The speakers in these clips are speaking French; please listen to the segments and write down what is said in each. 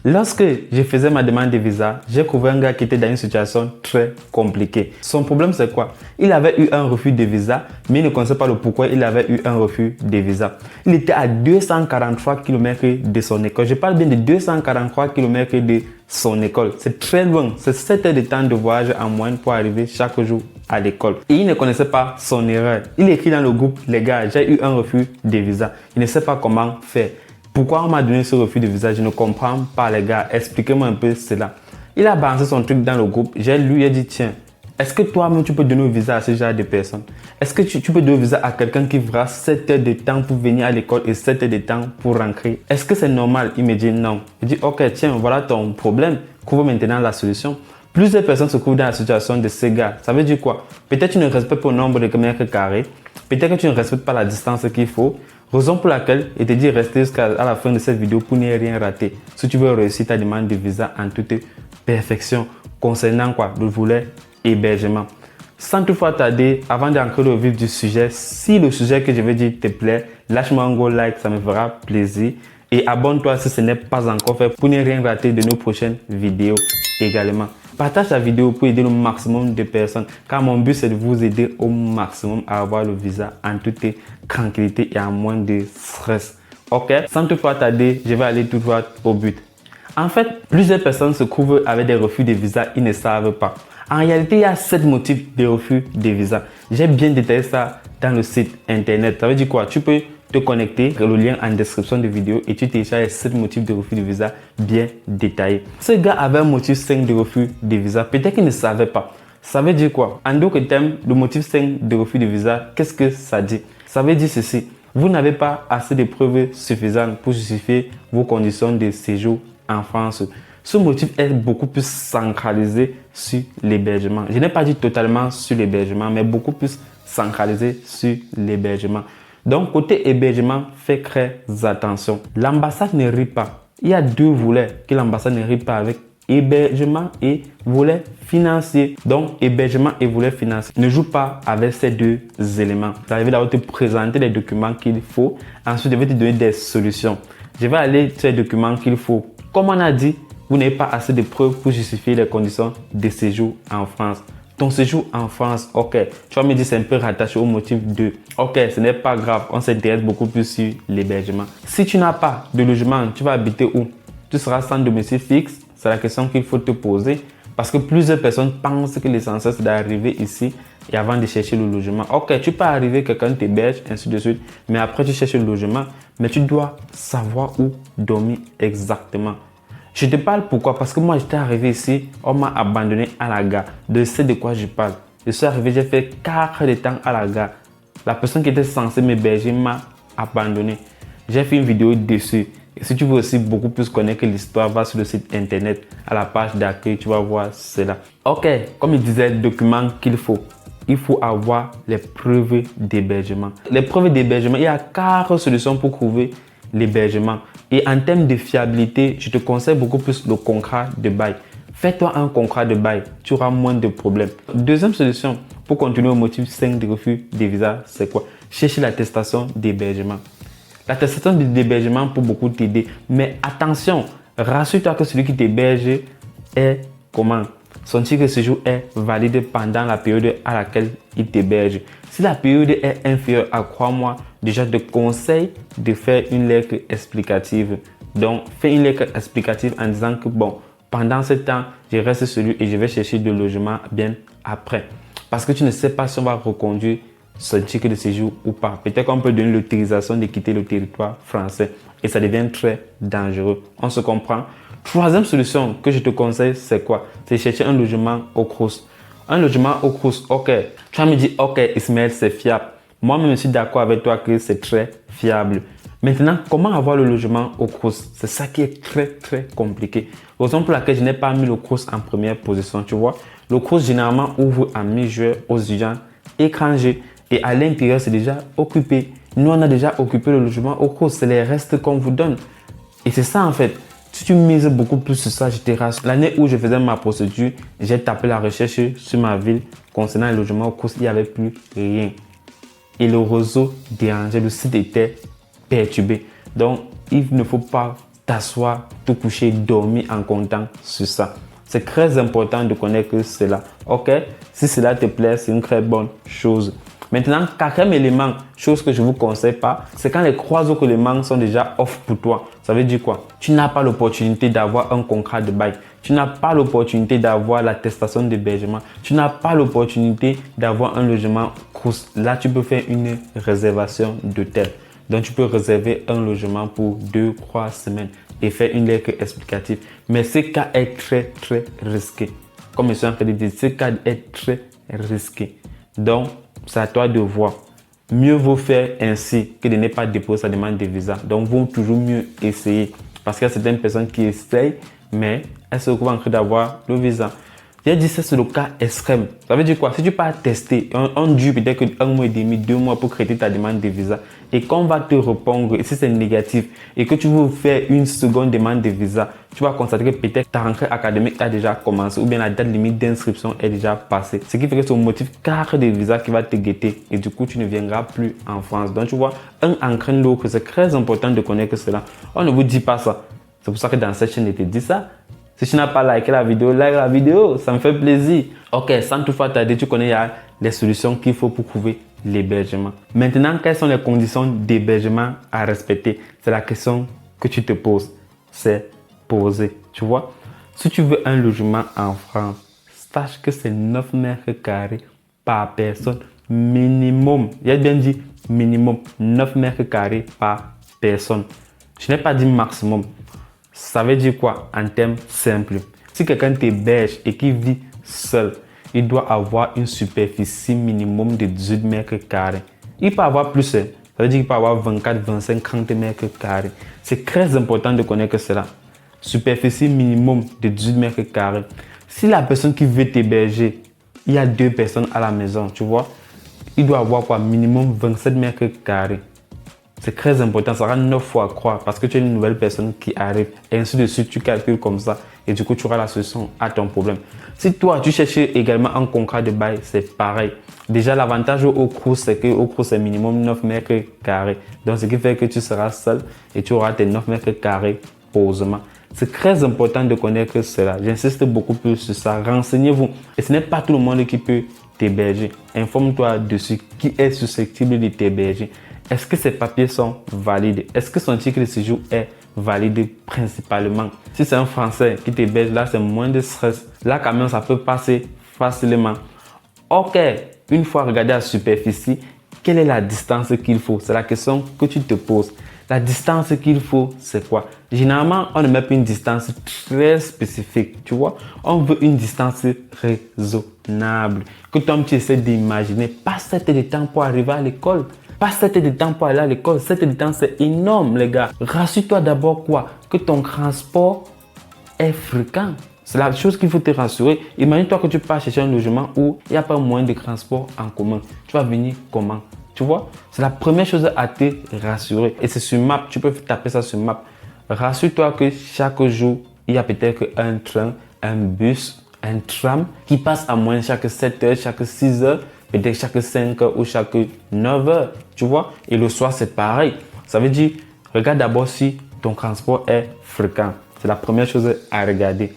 Lorsque je faisais ma demande de visa, j'ai trouvé un gars qui était dans une situation très compliquée. Son problème, c'est quoi? Il avait eu un refus de visa, mais il ne connaissait pas le pourquoi il avait eu un refus de visa. Il était à 243 km de son école. Je parle bien de 243 km de son école. C'est très loin. C'est 7 heures de temps de voyage en moyenne pour arriver chaque jour à l'école. Et il ne connaissait pas son erreur. Il écrit dans le groupe: les gars, j'ai eu un refus de visa. Il ne sait pas comment faire. Pourquoi on m'a donné ce refus de visa? Je ne comprends pas, les gars. Expliquez-moi un peu cela. Il a balancé son truc dans le groupe. J'ai lu et dit: tiens, est-ce que toi-même tu peux donner un visa à ce genre de personnes? Est-ce que tu peux donner un visa à quelqu'un qui fera 7 heures de temps pour venir à l'école et 7 heures de temps pour rentrer? Est-ce que c'est normal? Il me dit non. Il dit: ok, tiens, voilà ton problème. Trouve maintenant la solution. Plusieurs personnes se trouvent dans la situation de ces gars. Ça veut dire quoi? Peut-être tu ne respectes pas le nombre de mètres carrés. Peut-être que tu ne respectes pas la distance qu'il faut. Raison pour laquelle je te dis rester jusqu'à la fin de cette vidéo pour ne rien rater. Si tu veux réussir ta demande de visa en toute perfection concernant quoi? Le volet hébergement. Sans toutefois tarder, avant d'entrer au vif du sujet, si le sujet que je vais dire te plaît, lâche-moi un gros like, ça me fera plaisir. Et abonne-toi si ce n'est pas encore fait pour ne rien rater de nos prochaines vidéos également. Partage la vidéo pour aider le maximum de personnes, car mon but c'est de vous aider au maximum à avoir le visa en toute tranquillité et en moins de stress. Ok, sans toutefois tarder, je vais aller tout droit au but. En fait, plusieurs personnes se trouvent avec des refus de visa, ils ne savent pas. En réalité, il y a 7 motifs de refus de visa. J'ai bien détaillé ça dans le site internet. Ça veut dire quoi? Tu peux te connecter, le lien en description de vidéo, et tu télécharges les 7 motifs de refus de visa bien détaillés. Ce gars avait un motif 5 de refus de visa. Peut-être qu'il ne savait pas. Ça veut dire quoi? En d'autres termes, le motif 5 de refus de visa, qu'est-ce que ça dit? Ça veut dire ceci: vous n'avez pas assez de preuves suffisantes pour justifier vos conditions de séjour en France. Ce motif est beaucoup plus centralisé sur l'hébergement. Je n'ai pas dit totalement sur l'hébergement, mais beaucoup plus centralisé sur l'hébergement. Donc, côté hébergement, faites très attention. L'ambassade ne rit pas. Il y a 2 volets que l'ambassade ne rit pas avec: hébergement et volet financier. Donc, hébergement et volet financier. Ne joue pas avec ces 2 éléments. Ça va d'abord te présenter les documents qu'il faut. Ensuite, je vais te donner des solutions. Je vais aller sur les documents qu'il faut. Comme on a dit, vous n'avez pas assez de preuves pour justifier les conditions de séjour en France. Ton séjour en France, ok, tu vas me dire c'est un peu rattaché au motif 2. Ok, ce n'est pas grave, on s'intéresse beaucoup plus sur l'hébergement. Si tu n'as pas de logement, tu vas habiter où? Tu seras sans domicile fixe? C'est la question qu'il faut te poser. Parce que plusieurs personnes pensent que l'essentiel c'est d'arriver ici et avant de chercher le logement. Ok, tu peux arriver, quelqu'un t'héberge, ainsi de suite. Mais après tu cherches le logement, mais tu dois savoir où dormir exactement. Je te parle pourquoi? Parce que moi j'étais arrivé ici, on m'a abandonné à la gare. Je sais de quoi je parle. Je suis arrivé, j'ai fait 4 heures de temps à la gare. La personne qui était censée m'héberger m'a abandonné. J'ai fait une vidéo dessus. Et si tu veux aussi beaucoup plus connaître l'histoire, va sur le site internet, à la page d'accueil, tu vas voir cela. Ok, comme il disait, le document qu'il faut. Il faut avoir les preuves d'hébergement. Les preuves d'hébergement, il y a 4 solutions pour trouver l'hébergement. Et en termes de fiabilité, je te conseille beaucoup plus le contrat de bail. Fais-toi un contrat de bail, tu auras moins de problèmes. Deuxième solution, pour continuer au motif 5 de refus de visa, c'est quoi? Chercher l'attestation d'hébergement. L'attestation d'hébergement peut beaucoup t'aider. Mais attention, rassure-toi que celui qui t'héberge est comment? Son titre de séjour est valide pendant la période à laquelle il t'héberge. Si la période est inférieure à, crois-moi, déjà je te conseille de faire une lettre explicative. Donc, fais une lettre explicative en disant que bon, pendant ce temps, je reste celui et je vais chercher de logement bien après. Parce que tu ne sais pas si on va reconduire ce titre de séjour ou pas. Peut-être qu'on peut donner l'autorisation de quitter le territoire français et ça devient très dangereux. On se comprend? Troisième solution que je te conseille, c'est quoi? C'est chercher un logement au Crous. Un logement au Crous, ok. Tu vas me dire, ok Ismaël, c'est fiable. Moi-même, je suis d'accord avec toi que c'est très fiable. Maintenant, comment avoir le logement au Crous? C'est ça qui est très compliqué. Raison pour laquelle je n'ai pas mis le Crous en première position, tu vois. Le Crous généralement ouvre à mi-juillet aux étudiants étrangers et à l'intérieur, c'est déjà occupé. Nous, on a déjà occupé le logement au Crous. C'est les restes qu'on vous donne. Et c'est ça en fait. Si tu mises beaucoup plus sur ça, je te rassure. L'année où je faisais ma procédure, j'ai tapé la recherche sur ma ville concernant le logement au Crous. Il n'y avait plus rien. Et le réseau dérangeait, le site était perturbé. Donc, il ne faut pas t'asseoir, te coucher, dormir en comptant sur ça. C'est très important de connaître cela. Ok? Si cela te plaît, c'est une très bonne chose. Maintenant, quatrième élément, chose que je ne vous conseille pas, c'est quand les 3 autres éléments sont déjà off pour toi. Ça veut dire quoi? Tu n'as pas l'opportunité d'avoir un contrat de bail. Tu n'as pas l'opportunité d'avoir l'attestation d'hébergement. Tu n'as pas l'opportunité d'avoir un logement Crous. Là, tu peux faire une réservation d'hôtel. Donc, tu peux réserver un logement pour 2-3 semaines et faire une lettre explicative. Mais ce cas est très, très risqué. Comme je suis en train de dire, ce cas est très risqué. Donc, c'est à toi de voir. Mieux vaut faire ainsi que de ne pas déposer sa demande de visa. Donc, vaut toujours mieux essayer. Parce qu'il y a certaines personnes qui essayent, mais elles se retrouvent en train d'avoir le visa. J'ai dit ça, c'est le cas extrême. Ça veut dire quoi? Si tu pars tester, on dure peut-être 1 mois et demi, 2 mois pour créer ta demande de visa et qu'on va te répondre, et si c'est négatif et que tu veux faire une seconde demande de visa, tu vas constater que peut-être ta rentrée académique a déjà commencé ou bien la date limite d'inscription est déjà passée. Ce qui fait que c'est au motif carte de visa qui va te guetter et du coup, tu ne viendras plus en France. Donc, tu vois, un entraîne l'autre. C'est très important de connaître cela. On ne vous dit pas ça. C'est pour ça que dans cette chaîne, je te dis ça. Si tu n'as pas liké la vidéo, like la vidéo, ça me fait plaisir. Ok, sans toutefois tarder, tu connais les solutions qu'il faut pour trouver l'hébergement. Maintenant, quelles sont les conditions d'hébergement à respecter? C'est la question que tu te poses. C'est poser, tu vois. Si tu veux un logement en France, sache que c'est 9 mètres carrés par personne minimum. Il a bien dit minimum 9 mètres carrés par personne. Je n'ai pas dit maximum. Ça veut dire quoi en termes simples? Si quelqu'un t'héberge et qui vit seul, il doit avoir une superficie minimum de 18 mètres carrés. Il peut avoir plus, ça veut dire qu'il peut avoir 24, 25, 30 mètres carrés. C'est très important de connaître cela. Superficie minimum de 18 mètres carrés. Si la personne qui veut t'héberger, il y a 2 personnes à la maison, tu vois, il doit avoir quoi? Minimum 27 mètres carrés. C'est très important, ça rend 9 fois croire parce que tu es une nouvelle personne qui arrive et ainsi de suite, tu calcules comme ça et du coup, tu auras la solution à ton problème. Si toi, tu cherches également un contrat de bail, c'est pareil. Déjà, l'avantage au Crous, c'est qu'au Crous, c'est minimum 9 mètres carrés. Donc, ce qui fait que tu seras seul et tu auras tes 9 mètres carrés posément. C'est très important de connaître cela. J'insiste beaucoup plus sur ça. Renseignez-vous. Et ce n'est pas tout le monde qui peut t'héberger. Informe-toi dessus qui est susceptible de t'héberger. Est-ce que ces papiers sont valides? Est-ce que son titre de séjour est valide principalement? Si c'est un Français qui t'héberge, là, c'est moins de stress. Là, quand même, ça peut passer facilement. Ok, une fois regardé la superficie, quelle est la distance qu'il faut? C'est la question que tu te poses. La distance qu'il faut, c'est quoi? Généralement, on ne met pas une distance très spécifique, tu vois. On veut une distance raisonnable. Que toi, tu essaies d'imaginer, pas 7 heures de temps pour arriver à l'école. Pas 7 heures de temps pour aller à l'école. 7 heures de temps, c'est énorme, les gars. Rassure-toi d'abord quoi? Que ton transport est fréquent. C'est la chose qu'il faut te rassurer. Imagine-toi que tu pars chercher un logement où il n'y a pas moyen de transport en commun. Tu vas venir comment? Tu vois? C'est la première chose à te rassurer. Et c'est sur Map. Tu peux taper ça sur Map. Rassure-toi que chaque jour, il y a peut-être un train, un bus, un tram qui passe à moins chaque 7 heures, chaque 6 heures. Peut-être chaque 5 heures ou chaque 9 heures, tu vois. Et le soir, c'est pareil. Ça veut dire, regarde d'abord si ton transport est fréquent. C'est la première chose à regarder.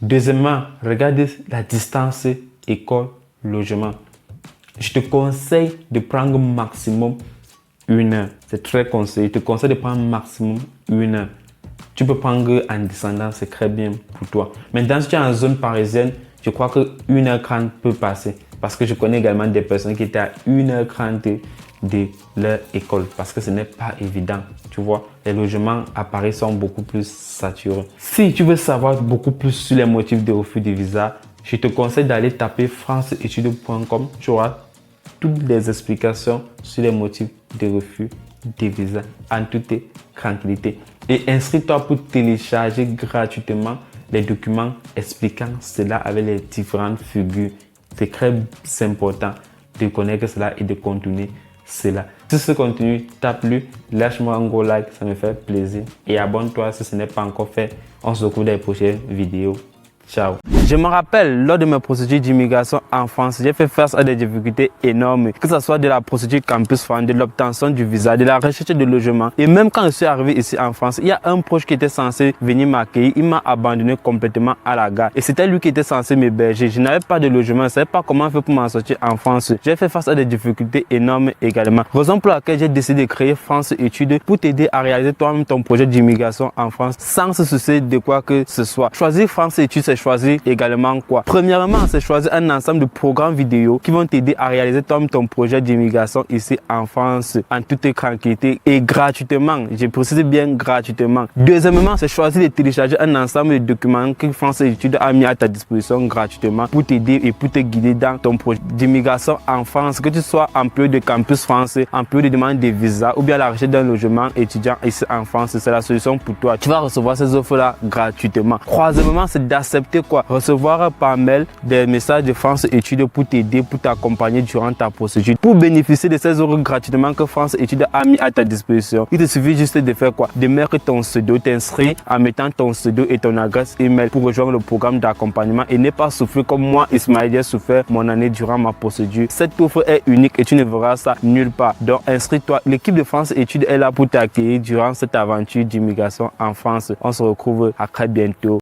Deuxièmement, regarde la distance école-logement. Je te conseille de prendre maximum 1 heure. C'est très conseillé. Je te conseille de prendre maximum 1 heure. Tu peux prendre en descendant, c'est très bien pour toi. Maintenant, si tu es en zone parisienne, je crois que 1h30 peut passer. Parce que je connais également des personnes qui étaient à 1h30 de leur école. Parce que ce n'est pas évident. Tu vois, les logements à Paris sont beaucoup plus saturés. Si tu veux savoir beaucoup plus sur les motifs de refus de visa, je te conseille d'aller taper franceetudes.com. Tu auras toutes les explications sur les motifs de refus de visa en toute tranquillité. Et inscris-toi pour télécharger gratuitement les documents expliquant cela avec les différentes figures. C'est très important de connaître cela et de continuer cela. Si ce contenu t'a plu, lâche-moi un gros like, ça me fait plaisir. Et abonne-toi si ce n'est pas encore fait. On se retrouve dans les prochaines vidéos. Ciao. Je me rappelle, lors de mes procédures d'immigration en France, j'ai fait face à des difficultés énormes, que ce soit de la procédure Campus France, de l'obtention du visa, de la recherche de logement. Et même quand je suis arrivé ici en France, il y a un proche qui était censé venir m'accueillir. Il m'a abandonné complètement à la gare. Et c'était lui qui était censé m'héberger. Je n'avais pas de logement, je ne savais pas comment faire pour m'en sortir en France. J'ai fait face à des difficultés énormes également. Raison pour laquelle j'ai décidé de créer France Études pour t'aider à réaliser toi-même ton projet d'immigration en France sans se soucier de quoi que ce soit. Choisir France Études, c'est choisir également quoi? Premièrement, c'est choisir un ensemble de programmes vidéo qui vont t'aider à réaliser toi-même ton projet d'immigration ici en France en toute tranquillité et gratuitement. Je précise bien gratuitement. Deuxièmement, c'est choisir de télécharger un ensemble de documents que France Études a mis à ta disposition gratuitement pour t'aider et pour te guider dans ton projet d'immigration en France, que tu sois employé de Campus France, employé de demande de visa ou bien la recherche d'un logement étudiant ici en France. C'est la solution pour toi. Tu vas recevoir ces offres-là gratuitement. Troisièmement, c'est d'accepter quoi? Recevoir par mail des messages de France Études pour t'aider, pour t'accompagner durant ta procédure. Pour bénéficier de ces offres gratuitement que France Études a mis à ta disposition, il te suffit juste de faire quoi? De mettre ton pseudo, t'inscrire en mettant ton pseudo et ton adresse email pour rejoindre le programme d'accompagnement et ne pas souffrir comme moi, Ismaël, j'ai souffert mon année durant ma procédure. Cette offre est unique et tu ne verras ça nulle part. Donc inscris-toi. L'équipe de France Études est là pour t'accueillir durant cette aventure d'immigration en France. On se retrouve à très bientôt.